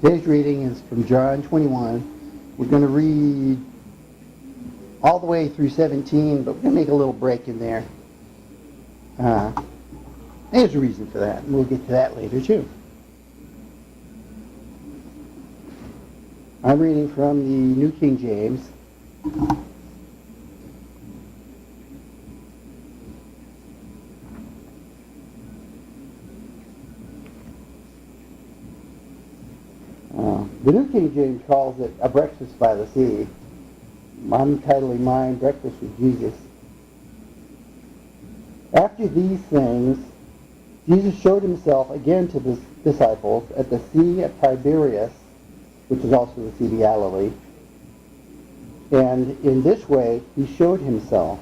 Today's reading is from John 21. We're going to read all the way through 17, but we're going to make a little break in there. There's a reason for that, and we'll get to that later too. I'm reading from the New King James. The New King James calls it a breakfast by the sea. I'm titling mine Breakfast with Jesus. After these things, Jesus showed himself again to the disciples at the Sea of Tiberias, which is also the Sea of Galilee. And in this way, he showed himself.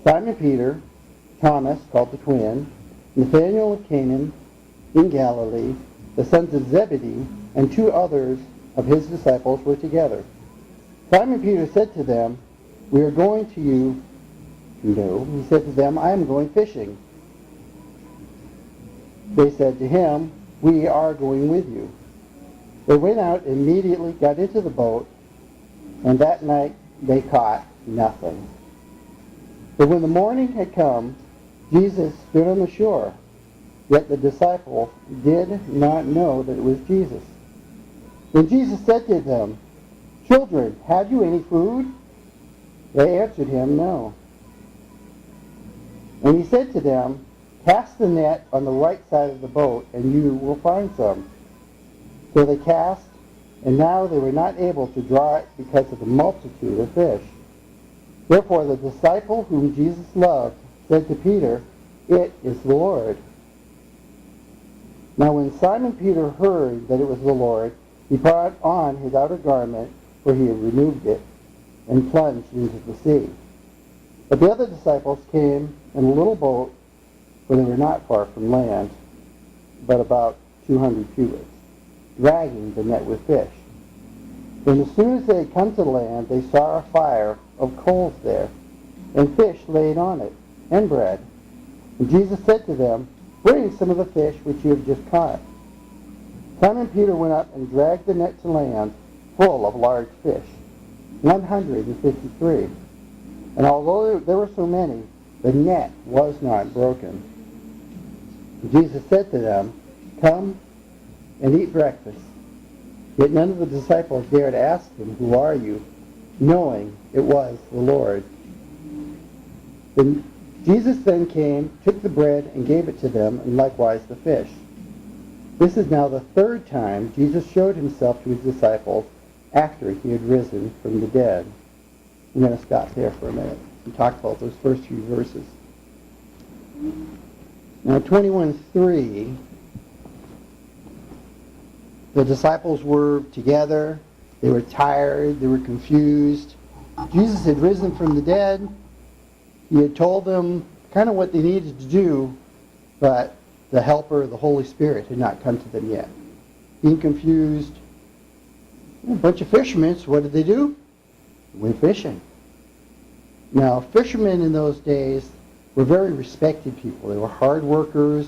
Simon Peter, Thomas, called the twin, Nathanael of Canaan in Galilee, the sons of Zebedee, and two others of his disciples were together. Simon Peter said to them, "We are going to you." No, he said to them, "I am going fishing." They said to him, "We are going with you." They went out and immediately got into the boat, and that night they caught nothing. But when the morning had come, Jesus stood on the shore. Yet the disciples did not know that it was Jesus. Then Jesus said to them, "Children, have you any food?" They answered him, "No." And he said to them, "Cast the net on the right side of the boat, and you will find some." So they cast, and now they were not able to draw it because of the multitude of fish. Therefore the disciple whom Jesus loved said to Peter, "It is the Lord." Now when Simon Peter heard that it was the Lord, he put on his outer garment, for he had removed it, and plunged into the sea. But the other disciples came in a little boat, for they were not far from land, but about 200 cubits, dragging the net with fish. Then as soon as they had come to land, they saw a fire of coals there, and fish laid on it, and bread. And Jesus said to them, "Bring some of the fish which you have just caught." Simon Peter went up and dragged the net to land, full of large fish, 153. And although there were so many, the net was not broken. Jesus said to them, "Come and eat breakfast." Yet none of the disciples dared ask him, "Who are you?" knowing it was the Lord. Jesus then came, took the bread, and gave it to them, and likewise the fish. This is now the third time Jesus showed himself to his disciples after he had risen from the dead. I'm going to stop there for a minute and talk about those first few verses. Now 21:3, the disciples were together, they were tired, they were confused. Jesus had risen from the dead. He had told them kind of what they needed to do, but the Helper, the Holy Spirit, had not come to them yet. Being confused, a bunch of fishermen, so what did they do? They went fishing. Now, fishermen in those days were very respected people. They were hard workers,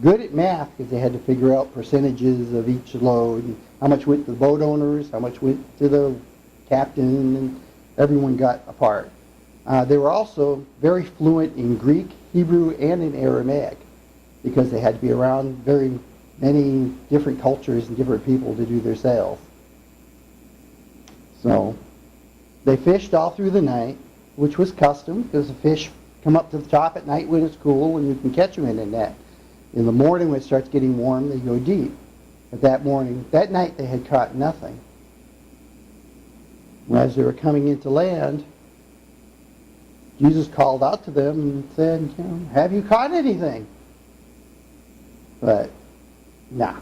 good at math because they had to figure out percentages of each load, and how much went to the boat owners, how much went to the captain, and everyone got a part. They were also very fluent in Greek, Hebrew, and in Aramaic because they had to be around very many different cultures and different people to do their sales. So they fished all through the night, which was custom because the fish come up to the top at night when it's cool and you can catch them in a net. In the morning when it starts getting warm, they go deep. But that night they had caught nothing. As they were coming into land, Jesus called out to them and said, "Have you caught anything?" But, nah.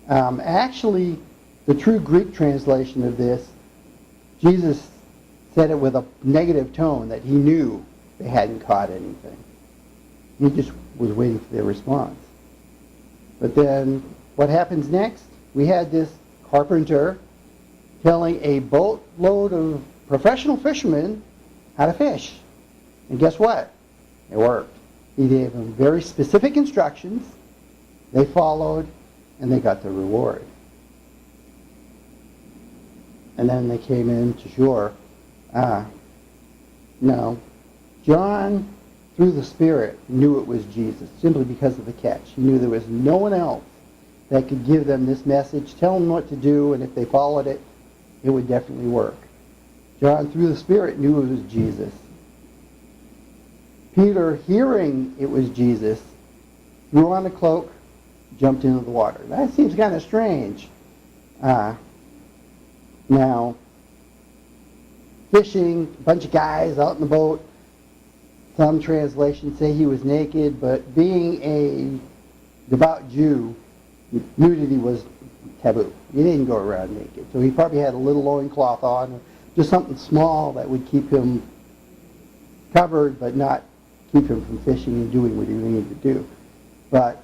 Actually, the true Greek translation of this, Jesus said it with a negative tone that he knew they hadn't caught anything. He just was waiting for their response. But then, what happens next? We had this carpenter telling a boatload of professional fishermen how to fish. And guess what? It worked. He gave them very specific instructions. They followed, and they got their reward. And then they came in to shore. No. John, through the Spirit, knew it was Jesus, simply because of the catch. He knew there was no one else that could give them this message, tell them what to do, and if they followed it, it would definitely work. John, through the Spirit, knew it was Jesus. Peter, hearing it was Jesus, threw on a cloak, jumped into the water. That seems kind of strange. Now, fishing, a bunch of guys out in the boat. Some translations say he was naked, but being a devout Jew, nudity was taboo. You didn't go around naked. So he probably had a little loincloth on, just something small that would keep him covered, but not keep him from fishing and doing what he needed to do. But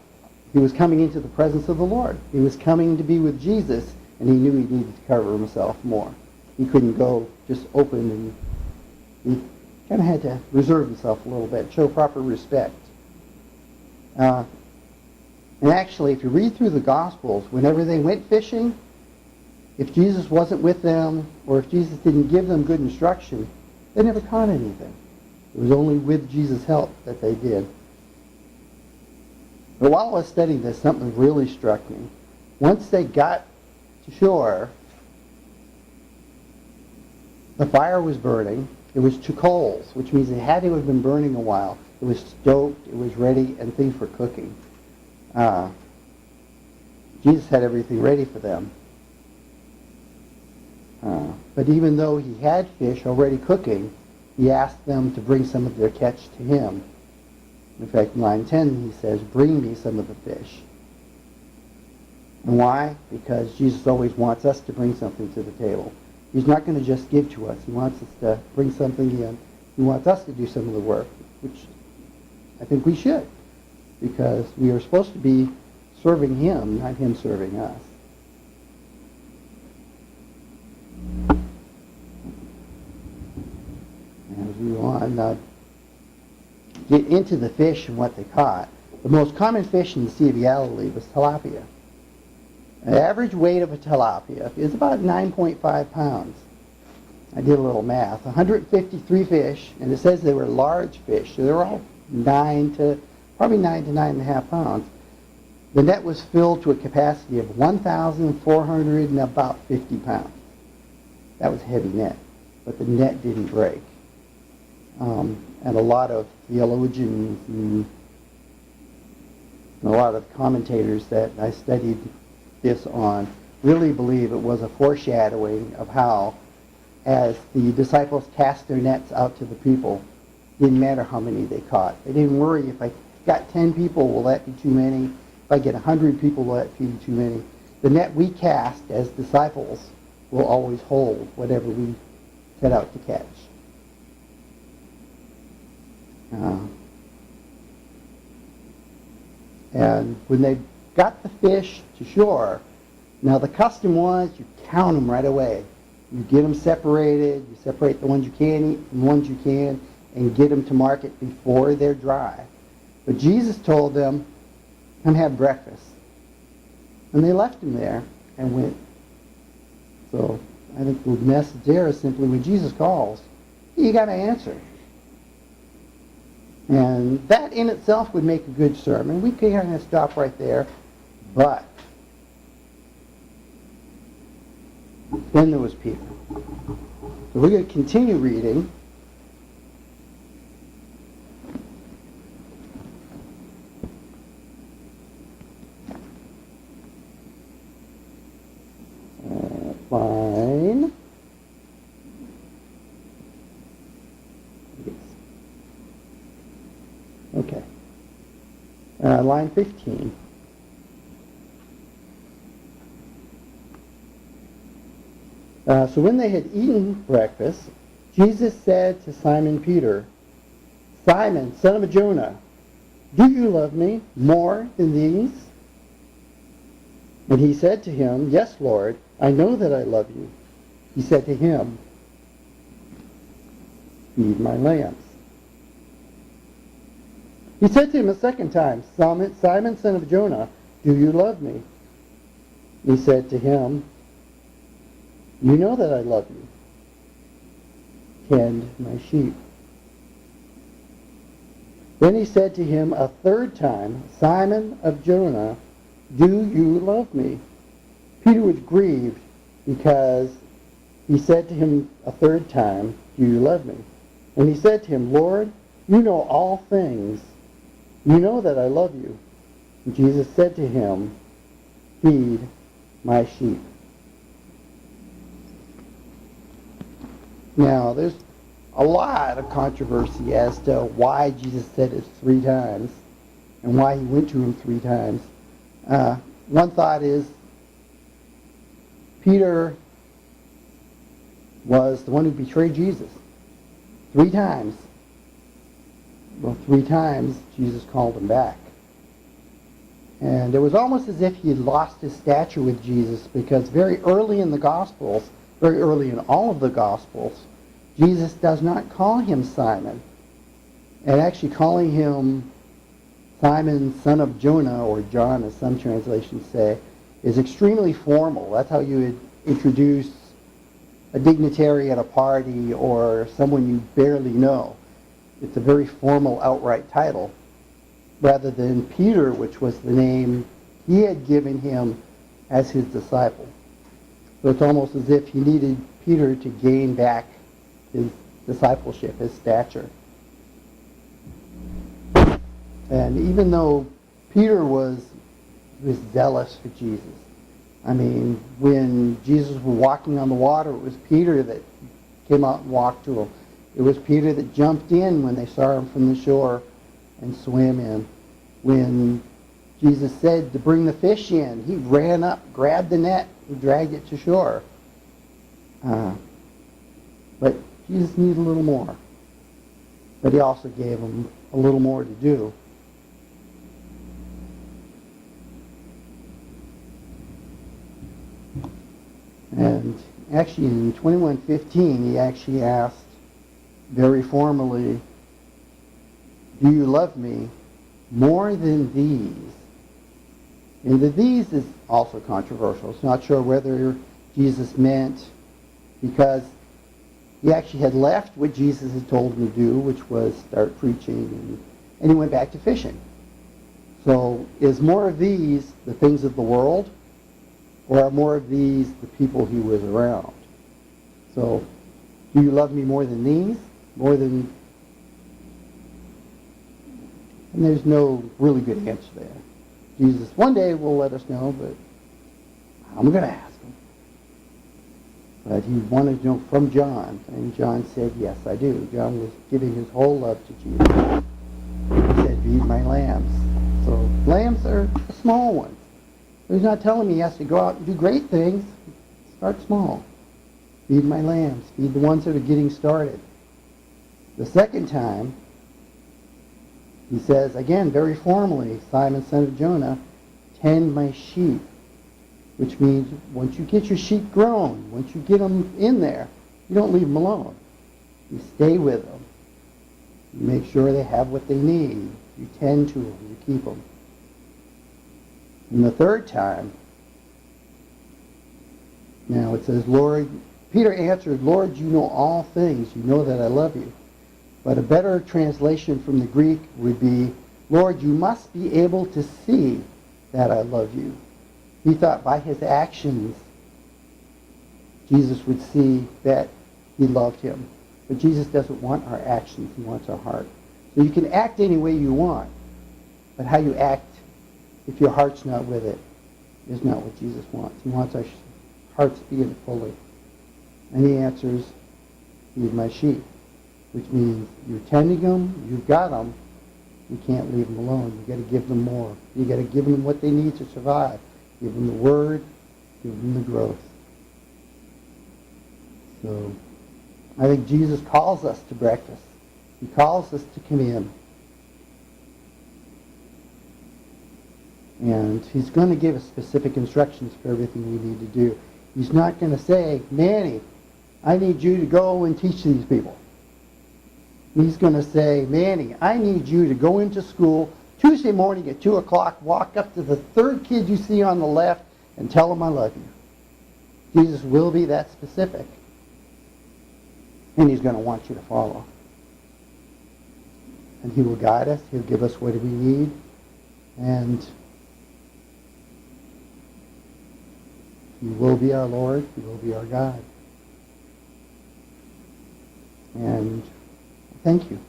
he was coming into the presence of the Lord. He was coming to be with Jesus, and he knew he needed to cover himself more. He couldn't go just open, and he kind of had to reserve himself a little bit, show proper respect. And actually, if you read through the Gospels, whenever they went fishing, if Jesus wasn't with them, or if Jesus didn't give them good instruction, they never caught anything. It was only with Jesus' help that they did. But while I was studying this, something really struck me. Once they got to shore, the fire was burning. It was two coals, which means it had to have been burning a while. It was stoked, it was ready, and things were cooking. Jesus had everything ready for them. But even though he had fish already cooking, he asked them to bring some of their catch to him. In fact, in line 10, he says, "Bring me some of the fish." And why? Because Jesus always wants us to bring something to the table. He's not going to just give to us. He wants us to bring something in. He wants us to do some of the work, which I think we should, because we are supposed to be serving him, not him serving us. As we go on, get into the fish and what they caught. The most common fish in the Sea of Galilee was tilapia. The average weight of a tilapia is about 9.5 pounds. I did a little math. 153 fish, and it says they were large fish, so they were all probably 9 to 9.5 pounds. The net was filled to a capacity of 1,400 and about 50 pounds. That was a heavy net, but the net didn't break. And a lot of theologians and a lot of commentators that I studied this on really believe it was a foreshadowing of how, as the disciples cast their nets out to the people, it didn't matter how many they caught. They didn't worry, if I got 10 people, will that be too many? If I get 100 people, will that be too many? The net we cast as disciples will always hold whatever we set out to catch. And when they got the fish to shore, now the custom was you count them right away. You get them separated, you separate the ones you can't eat from the ones you can, and get them to market before they're dry. But Jesus told them, come have breakfast. And they left him there and went. So I think the message there is simply, when Jesus calls, you got to answer. And that in itself would make a good sermon. We could kind of stop right there. But then there was Peter. So we're going to continue reading. Line. Yes. Okay. Line 15. So when they had eaten breakfast, Jesus said to Simon Peter, "Simon, son of Jonah, do you love me more than these?" And he said to him, "Yes, Lord, I know that I love you." He said to him, "Feed my lambs." He said to him a second time, "Simon, son of Jonah, do you love me?" He said to him, "You know that I love you. Tend my sheep." Then he said to him a third time, "Simon of Jonah, do you love me?" Peter was grieved because he said to him a third time, "Do you love me?" And he said to him, "Lord, you know all things. You know that I love you." And Jesus said to him, "Feed my sheep." Now, there's a lot of controversy as to why Jesus said it 3 times and why he went to him 3 times. One thought is Peter was the one who betrayed Jesus 3 times. Well, 3 times Jesus called him back. And it was almost as if he had lost his stature with Jesus, because very early in the Gospels, very early in all of the Gospels, Jesus does not call him Simon. And actually calling him Simon, son of Jonah, or John as some translations say, is extremely formal. That's how you would introduce a dignitary at a party or someone you barely know. It's a very formal, outright title, rather than Peter, which was the name he had given him as his disciple. So it's almost as if he needed Peter to gain back his discipleship, his stature. And even though Peter was zealous for Jesus, I mean, when Jesus was walking on the water, it was Peter that came out and walked to him. It was Peter that jumped in when they saw him from the shore and swam in. When Jesus said to bring the fish in, he ran up, grabbed the net, and dragged it to shore. But Jesus needed a little more. But he also gave him a little more to do. And actually in 21:15, he actually asked very formally, "Do you love me more than these?" And the "these" is also controversial. It's not sure whether Jesus meant because he actually had left what Jesus had told him to do, which was start preaching, and he went back to fishing. So is more of these the things of the world, or are more of these the people he was around? So, do you love me more than these? More than... And there's no really good answer there. Jesus one day will let us know, but I'm going to ask him. But he wanted to know from John, and John said, "Yes, I do." John was giving his whole love to Jesus. He said, "Feed my lambs." So lambs are the small ones. He's not telling me he has to go out and do great things. Start small. Feed my lambs. Feed the ones that are getting started. The second time, he says, again, very formally, "Simon, son of Jonah, tend my sheep." Which means once you get your sheep grown, once you get them in there, you don't leave them alone. You stay with them. You make sure they have what they need. You tend to them. You keep them. And the third time, now it says, "Lord," Peter answered, "Lord, you know all things. You know that I love you." But a better translation from the Greek would be, "Lord, you must be able to see that I love you." He thought by his actions, Jesus would see that he loved him. But Jesus doesn't want our actions. He wants our heart. So you can act any way you want, but how you act, if your heart's not with it, is not what Jesus wants. He wants our hearts being fully. And he answers, "Feed my sheep," which means you're tending them, you've got them, you can't leave them alone. You've got to give them more. You've got to give them what they need to survive. Give them the word, give them the growth. So I think Jesus calls us to breakfast. He calls us to come in. And he's going to give us specific instructions for everything we need to do. He's not going to say, "Manny, I need you to go and teach these people." He's going to say, "Manny, I need you to go into school Tuesday morning at 2 o'clock, walk up to the third kid you see on the left and tell them I love you. Jesus will be that specific. And he's going to want you to follow. And he will guide us. He'll give us what we need. And he will be our Lord. He will be our God. And thank you.